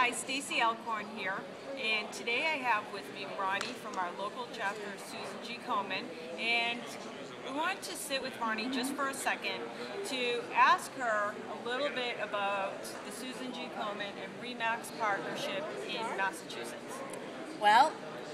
Hi, Stacy Alcorn here, and today I have with me Ronnie from our local chapter, Susan G. Komen, and we wanted to sit with Ronnie just for a second to ask her a little bit about the Susan G. Komen and RE/MAX partnership in Massachusetts. Well,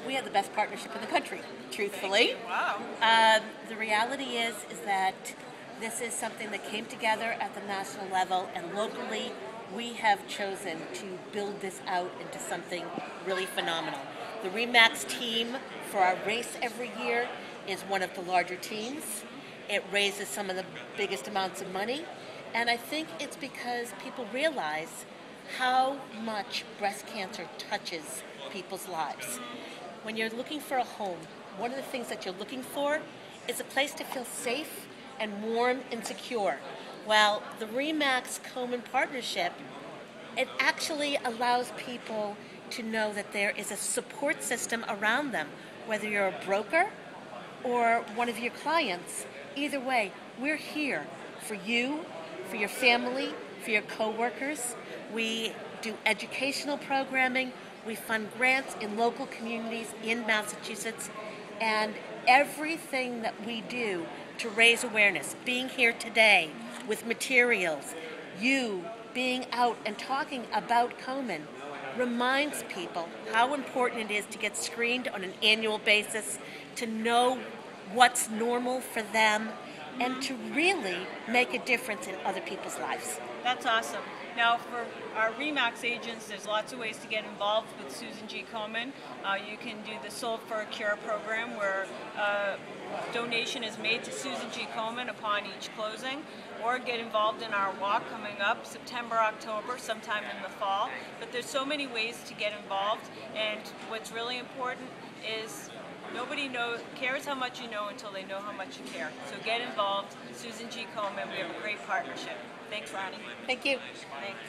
we have the best partnership in the country, truthfully. Wow. The reality is that this is something that came together at the national level, and locally we have chosen to build this out into something really phenomenal. The RE/MAX team for our race every year is one of the larger teams. It raises some of the biggest amounts of money, and I think it's because people realize how much breast cancer touches people's lives. When you're looking for a home, one of the things that you're looking for is a place to feel safe and warm and secure. Well, the RE/MAX Komen partnership, it actually allows people to know that there is a support system around them, whether you're a broker or one of your clients. Either way, we're here for you, for your family, for your coworkers. We do educational programming. We fund grants in local communities in Massachusetts, and everything that we do to raise awareness, being here today with materials, you being out and talking about Komen, reminds people how important it is to get screened on an annual basis, to know what's normal for them, and to really make a difference in other people's lives. That's awesome. Now, for our RE/MAX agents, there's lots of ways to get involved with Susan G. Komen. You can do the Sold for a Cure program, where donation is made to Susan G. Komen upon each closing, or get involved in our walk coming up September, October, sometime in the fall. But there's so many ways to get involved, and what's really important is nobody cares how much you know until they know how much you care. So get involved. Susan G. Komen, we have a great partnership. Thanks, Ronnie. Thank you. Thanks.